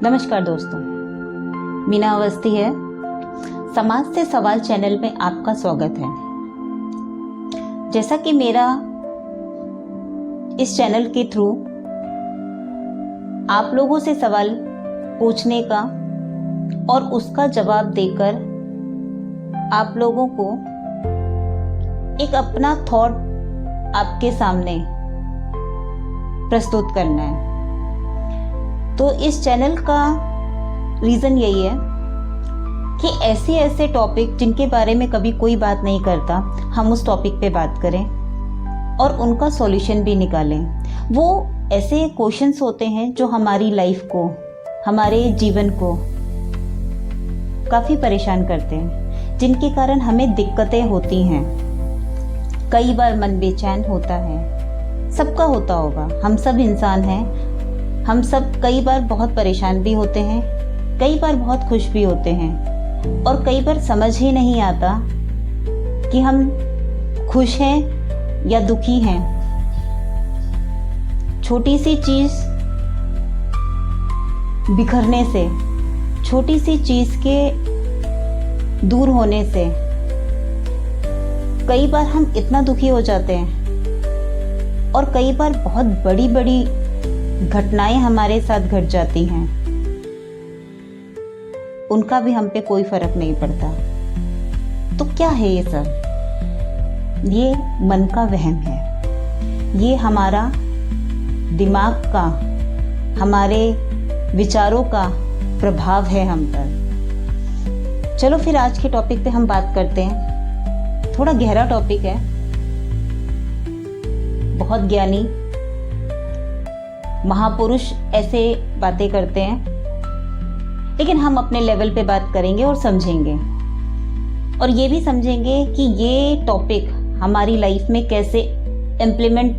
नमस्कार दोस्तों, मीना अवस्थी है। समाज से सवाल चैनल में आपका स्वागत है। जैसा कि मेरा इस चैनल के थ्रू आप लोगों से सवाल पूछने का और उसका जवाब देकर आप लोगों को एक अपना थॉट आपके सामने प्रस्तुत करना है। तो इस चैनल का रीज़न यही है कि ऐसे टॉपिक जिनके बारे में कभी कोई बात नहीं करता, हम उस टॉपिक पे बात करें और उनका सॉल्यूशन भी निकालें। वो ऐसे क्वेश्चंस होते हैं जो हमारी लाइफ को, हमारे जीवन को काफ़ी परेशान करते हैं, जिनके कारण हमें दिक्कतें होती हैं। कई बार मन बेचैन होता है, सबका होता होगा, हम सब इंसान हैं। हम सब कई बार बहुत परेशान भी होते हैं, कई बार बहुत खुश भी होते हैं और कई बार समझ ही नहीं आता कि हम खुश हैं या दुखी हैं। छोटी सी चीज़ बिखरने से, छोटी सी चीज़ के दूर होने से कई बार हम इतना दुखी हो जाते हैं और कई बार बहुत बड़ी बड़ी घटनाएं हमारे साथ घट जाती हैं, उनका भी हम पे कोई फर्क नहीं पड़ता। तो क्या है ये सब? ये मन का वहम है, ये हमारा दिमाग का, हमारे विचारों का प्रभाव है हम पर। चलो फिर आज के टॉपिक पे हम बात करते हैं। थोड़ा गहरा टॉपिक है, बहुत ज्ञानी महापुरुष ऐसे बातें करते हैं, लेकिन हम अपने लेवल पे बात करेंगे और समझेंगे, और ये भी समझेंगे कि ये टॉपिक हमारी लाइफ में कैसे इम्प्लीमेंट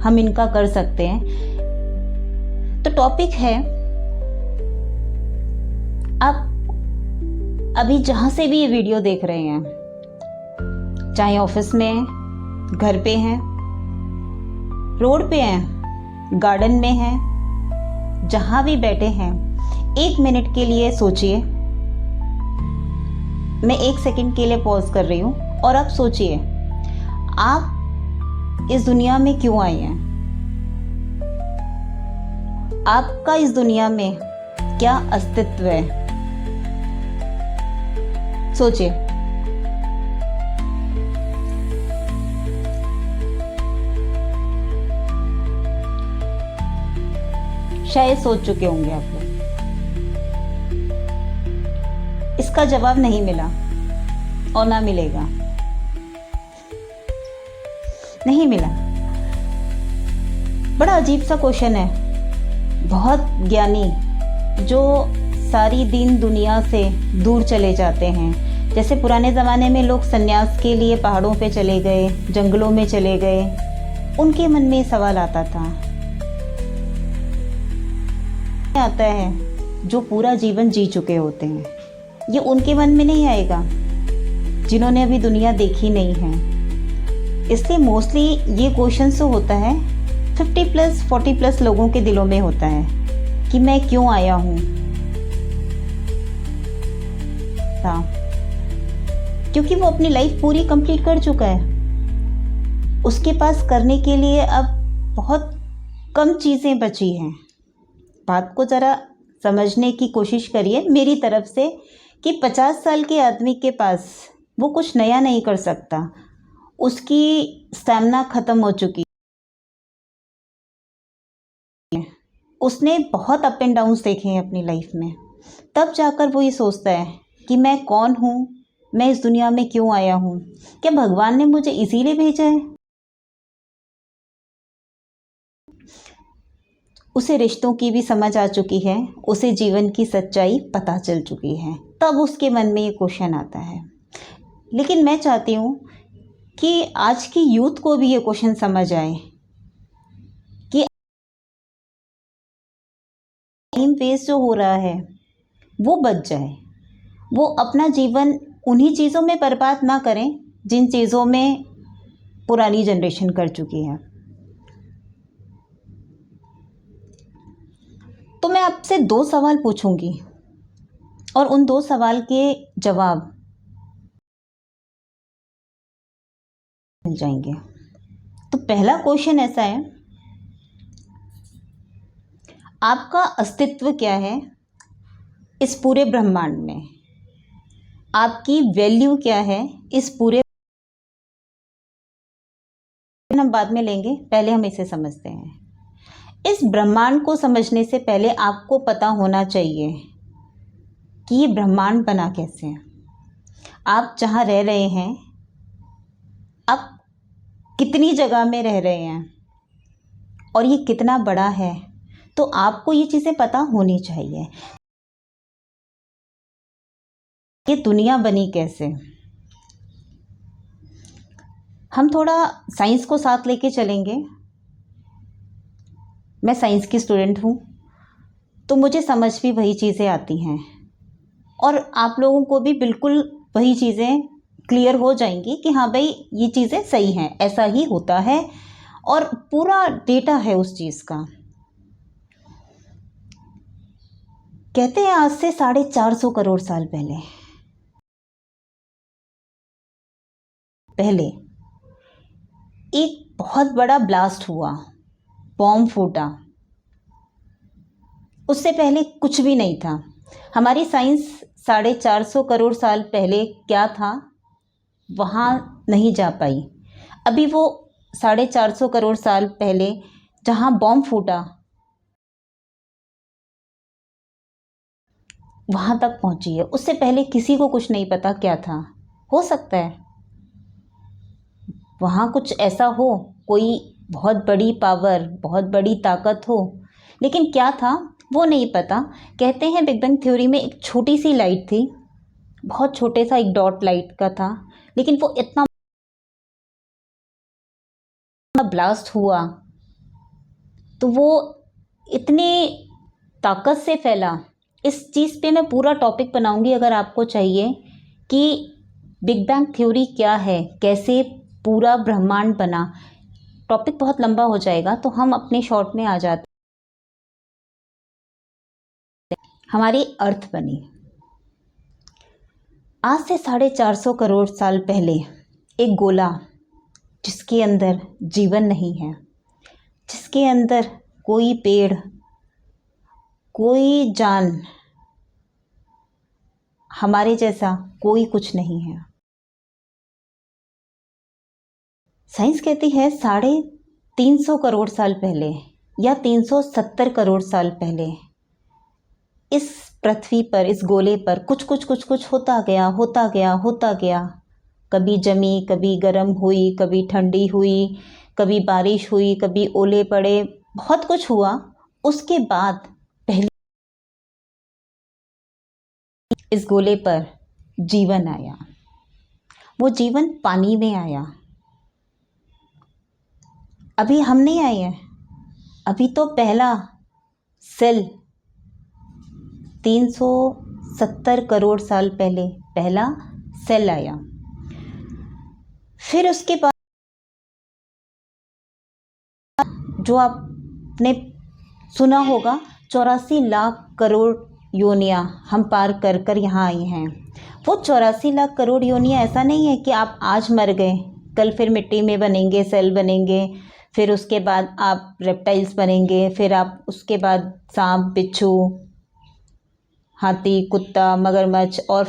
हम इनका कर सकते हैं। तो टॉपिक है, आप अभी जहां से भी ये वीडियो देख रहे हैं, चाहे ऑफिस में हैं, घर पे हैं, रोड पे हैं, गार्डन में हैं, जहां भी बैठे हैं, एक मिनट के लिए सोचिए। मैं एक सेकंड के लिए पॉज कर रही हूं और आप सोचिए, आप इस दुनिया में क्यों आए हैं? आपका इस दुनिया में क्या अस्तित्व है? सोचिए। शायद सोच चुके होंगे आप लोग। इसका जवाब नहीं मिला और ना मिलेगा, नहीं मिला। बड़ा अजीब सा क्वेश्चन है। बहुत ज्ञानी जो सारी दीन दुनिया से दूर चले जाते हैं, जैसे पुराने ज़माने में लोग सन्यास के लिए पहाड़ों पे चले गए, जंगलों में चले गए, उनके मन में सवाल आता है जो पूरा जीवन जी चुके होते हैं। ये उनके मन में नहीं आएगा जिन्होंने अभी दुनिया देखी नहीं है। इसलिए मोस्टली ये क्वेश्चन तो होता है 50+ 40+ लोगों के दिलों में होता है कि मैं क्यों आया हूँ। क्योंकि वो अपनी लाइफ पूरी कंप्लीट कर चुका है, उसके पास करने के लिए अब बहुत कम चीज़ें बची हैं। बात को ज़रा समझने की कोशिश करिए मेरी तरफ से कि 50 साल के आदमी के पास वो कुछ नया नहीं कर सकता, उसकी स्टैमिना ख़त्म हो चुकी है। उसने बहुत अप एंड डाउन्स देखे हैं अपनी लाइफ में, तब जाकर वो ये सोचता है कि मैं कौन हूँ, मैं इस दुनिया में क्यों आया हूँ, क्या भगवान ने मुझे इसीलिए भेजा है। उसे रिश्तों की भी समझ आ चुकी है, उसे जीवन की सच्चाई पता चल चुकी है, तब उसके मन में ये क्वेश्चन आता है। लेकिन मैं चाहती हूँ कि आज की यूथ को भी ये क्वेश्चन समझ आए कि टाइम वेस्ट जो हो रहा है वो बच जाए, वो अपना जीवन उन्हीं चीज़ों में बर्बाद ना करें जिन चीज़ों में पुरानी जनरेशन कर चुकी है। तो मैं आपसे 2 सवाल पूछूंगी और उन 2 सवाल के जवाब मिल जाएंगे। तो पहला क्वेश्चन ऐसा है, आपका अस्तित्व क्या है इस पूरे ब्रह्मांड में? आपकी वैल्यू क्या है इस पूरे, हम बाद में लेंगे, पहले हम इसे समझते हैं। इस ब्रह्मांड को समझने से पहले आपको पता होना चाहिए कि ये ब्रह्मांड बना कैसे है। आप जहाँ रह रहे हैं, आप कितनी जगह में रह रहे हैं और ये कितना बड़ा है, तो आपको ये चीज़ें पता होनी चाहिए। ये दुनिया बनी कैसे? हम थोड़ा साइंस को साथ लेके चलेंगे। मैं साइंस की स्टूडेंट हूँ, तो मुझे समझ भी वही चीज़ें आती हैं और आप लोगों को भी बिल्कुल वही चीज़ें क्लियर हो जाएंगी कि हाँ भाई ये चीज़ें सही हैं, ऐसा ही होता है और पूरा डेटा है उस चीज़ का। कहते हैं आज से 450 करोड़ साल पहले एक बहुत बड़ा ब्लास्ट हुआ, बॉम्ब फूटा। उससे पहले कुछ भी नहीं था। हमारी साइंस 450 करोड़ साल पहले क्या था वहाँ नहीं जा पाई। अभी वो 450 करोड़ साल पहले जहाँ बॉम्ब फूटा वहाँ तक पहुँची है। उससे पहले किसी को कुछ नहीं पता क्या था। हो सकता है वहाँ कुछ ऐसा हो, कोई बहुत बड़ी पावर, बहुत बड़ी ताकत हो, लेकिन क्या था वो नहीं पता। कहते हैं बिग बैंग थ्योरी में एक छोटी सी लाइट थी, बहुत छोटे सा एक डॉट लाइट का था, लेकिन वो इतना ब्लास्ट हुआ तो वो इतनी ताकत से फैला। इस चीज़ पे मैं पूरा टॉपिक बनाऊंगी अगर आपको चाहिए कि बिग बैंग थ्योरी क्या है, कैसे पूरा ब्रह्मांड बना। टॉपिक बहुत लंबा हो जाएगा तो हम अपने शॉर्ट में आ जाते हैं। हमारी अर्थ बनी आज से 450 करोड़ साल पहले, एक गोला जिसके अंदर जीवन नहीं है, जिसके अंदर कोई पेड़, कोई जान, हमारे जैसा कोई कुछ नहीं है। साइंस कहती है 350 करोड़ साल पहले या 370 करोड़ साल पहले इस पृथ्वी पर, इस गोले पर कुछ कुछ कुछ कुछ होता गया, होता गया, होता गया। कभी जमी, कभी गर्म हुई, कभी ठंडी हुई, कभी बारिश हुई, कभी ओले पड़े, बहुत कुछ हुआ। उसके बाद पहले इस गोले पर जीवन आया। वो जीवन पानी में आया। अभी हम नहीं आए हैं, अभी तो पहला सेल 370 करोड़ साल पहले पहला सेल आया। फिर उसके बाद जो आपने सुना होगा 84 लाख करोड़ योनियां हम पार कर कर यहाँ आई हैं। वो 84 लाख करोड़ योनियां ऐसा नहीं है कि आप आज मर गए, कल फिर मिट्टी में बनेंगे, सेल बनेंगे, फिर उसके बाद आप रेप्टाइल्स बनेंगे, फिर आप उसके बाद सांप, बिच्छू, हाथी, कुत्ता, मगरमच्छ। और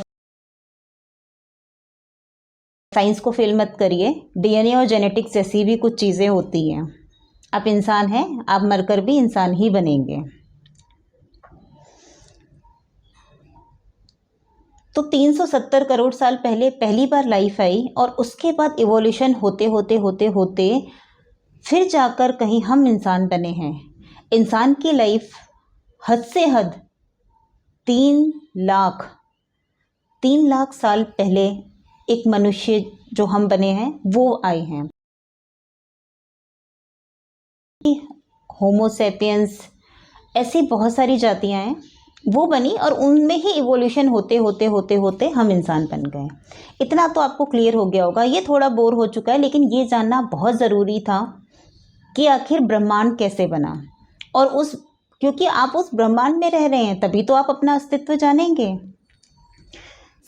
साइंस को फेल मत करिए, डीएनए और जेनेटिक्स जैसी भी कुछ चीज़ें होती हैं। आप इंसान हैं, आप मरकर भी इंसान ही बनेंगे। तो 370 करोड़ साल पहले पहली बार लाइफ आई और उसके बाद इवोल्यूशन होते होते होते होते फिर जाकर कहीं हम इंसान बने हैं। इंसान की लाइफ हद से हद 3 लाख साल पहले एक मनुष्य जो हम बने हैं वो आए हैं। होमोसेपियंस, ऐसी बहुत सारी जातियां हैं वो बनी और उनमें ही इवोल्यूशन होते होते होते होते हम इंसान बन गए। इतना तो आपको क्लियर हो गया होगा। ये थोड़ा बोर हो चुका है, लेकिन ये जानना बहुत ज़रूरी था कि आखिर ब्रह्मांड कैसे बना और उस क्योंकि आप उस ब्रह्मांड में रह रहे हैं, तभी तो आप अपना अस्तित्व जानेंगे।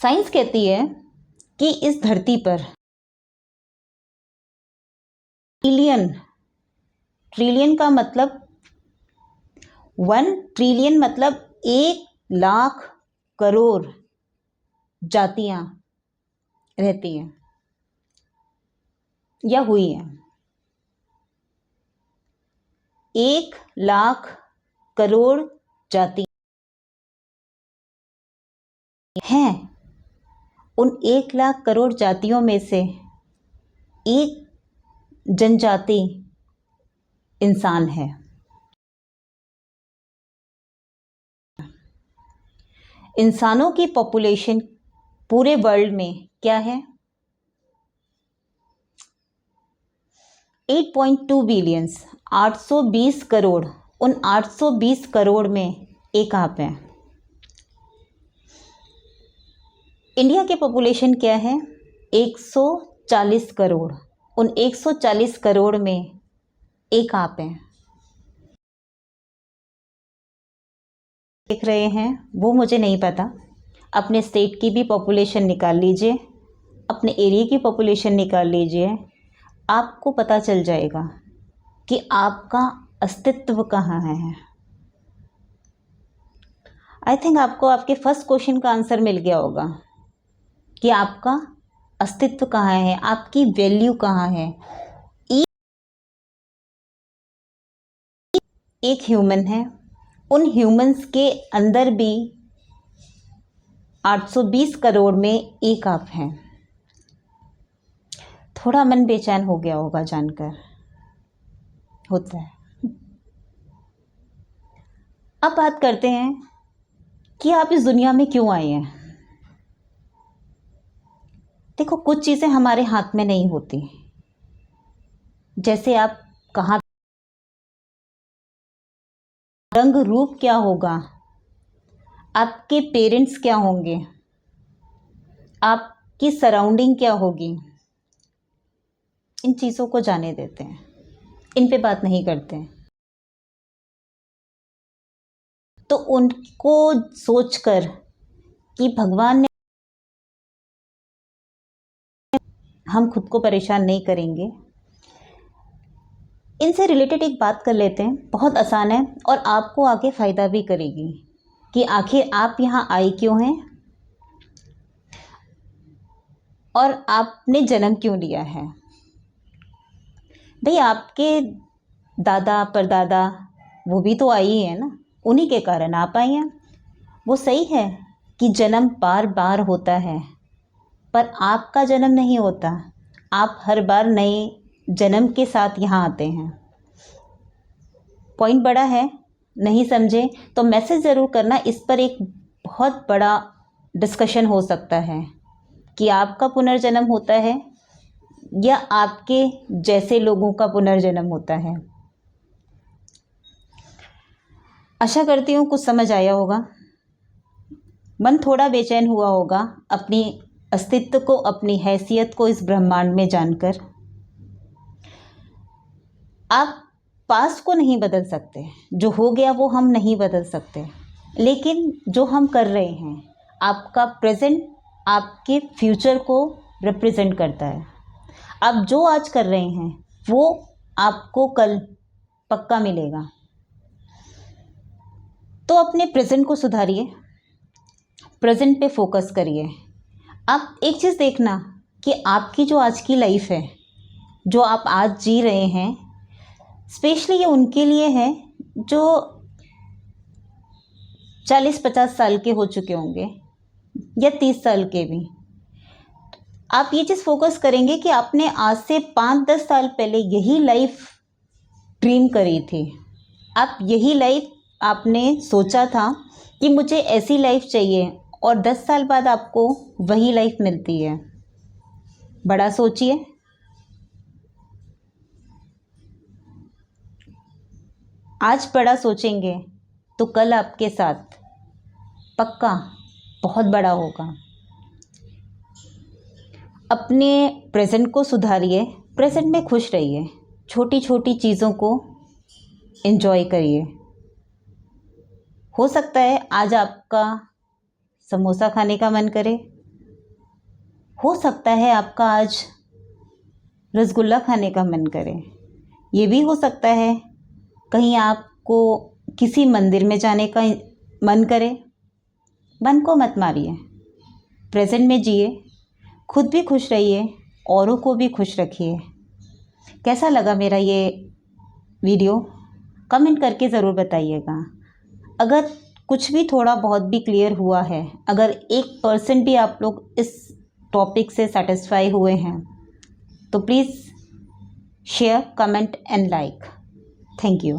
साइंस कहती है कि इस धरती पर ट्रिलियन, ट्रिलियन का मतलब 1 ट्रिलियन मतलब 1 लाख करोड़ जातियां रहती हैं या हुई हैं। 1 लाख करोड़ जाति हैं। उन 1 लाख करोड़ जातियों में से एक जनजाति इंसान है। इंसानों की पॉपुलेशन पूरे वर्ल्ड में क्या है? 8.2 बिलियंस, 820 करोड़। उन 820 करोड़ में एक आप हैं। इंडिया की पॉपुलेशन क्या है? 140 करोड़। उन 140 करोड़ में एक आप हैं। देख रहे हैं वो मुझे नहीं पता। अपने स्टेट की भी पॉपुलेशन निकाल लीजिए, अपने एरिया की पॉपुलेशन निकाल लीजिए, आपको पता चल जाएगा कि आपका अस्तित्व कहाँ है। आई थिंक आपको आपके फर्स्ट क्वेश्चन का आंसर मिल गया होगा कि आपका अस्तित्व कहाँ है, आपकी वैल्यू कहाँ है। एक ह्यूमन है, उन ह्यूमंस के अंदर भी 820 करोड़ में एक आप हैं। थोड़ा मन बेचैन हो गया होगा जानकर, होता है। अब बात करते हैं कि आप इस दुनिया में क्यों आए हैं। देखो, कुछ चीज़ें हमारे हाथ में नहीं होती। जैसे आप कहाँ, रंग रूप क्या होगा, आपके पेरेंट्स क्या होंगे, आपकी सराउंडिंग क्या होगी, इन चीज़ों को जाने देते हैं, इन पे बात नहीं करते हैं। तो उनको सोचकर कि भगवान ने, हम खुद को परेशान नहीं करेंगे। इनसे रिलेटेड एक बात कर लेते हैं, बहुत आसान है और आपको आगे फ़ायदा भी करेगी कि आखिर आप यहाँ आए क्यों हैं और आपने जन्म क्यों लिया है। भाई, आपके दादा परदादा वो भी तो आई ही है ना, उन्हीं के कारण आप आई हैं। वो सही है कि जन्म बार बार होता है, पर आपका जन्म नहीं होता। आप हर बार नए जन्म के साथ यहाँ आते हैं। पॉइंट बड़ा है, नहीं समझे तो मैसेज ज़रूर करना। इस पर एक बहुत बड़ा डिस्कशन हो सकता है कि आपका पुनर्जन्म होता है या आपके जैसे लोगों का पुनर्जन्म होता है। आशा करती हूँ कुछ समझ आया होगा। मन थोड़ा बेचैन हुआ होगा अपनी अस्तित्व को, अपनी हैसियत को इस ब्रह्मांड में जानकर। आप पास्ट को नहीं बदल सकते, जो हो गया वो हम नहीं बदल सकते, लेकिन जो हम कर रहे हैं, आपका प्रेजेंट आपके फ्यूचर को रिप्रेजेंट करता है। आप जो आज कर रहे हैं वो आपको कल पक्का मिलेगा। तो अपने प्रेजेंट को सुधारिए, प्रेजेंट पे फोकस करिए। आप एक चीज़ देखना कि आपकी जो आज की लाइफ है, जो आप आज जी रहे हैं, स्पेशली ये उनके लिए है जो 40-50 साल के हो चुके होंगे या 30 साल के भी। आप ये चीज़ फोकस करेंगे कि आपने आज से 5-10 साल पहले यही लाइफ ड्रीम करी थी। आप यही लाइफ आपने सोचा था कि मुझे ऐसी लाइफ चाहिए, और 10 साल बाद आपको वही लाइफ मिलती है। बड़ा सोचिए। आज बड़ा सोचेंगे तो कल आपके साथ पक्का बहुत बड़ा होगा। अपने प्रेजेंट को सुधारिए, प्रेजेंट में खुश रहिए, छोटी छोटी चीज़ों को एंजॉय करिए। हो सकता है आज आपका समोसा खाने का मन करे, हो सकता है आपका आज रसगुल्ला खाने का मन करे, ये भी हो सकता है कहीं आपको किसी मंदिर में जाने का मन करे। मन को मत मारिए, प्रेजेंट में जिए, खुद भी खुश रहिए, औरों को भी खुश रखिए। कैसा लगा मेरा ये वीडियो कमेंट करके ज़रूर बताइएगा। अगर कुछ भी थोड़ा बहुत भी क्लियर हुआ है, अगर 1% भी आप लोग इस टॉपिक से सेटिस्फाई हुए हैं तो please share, comment and like. Thank you.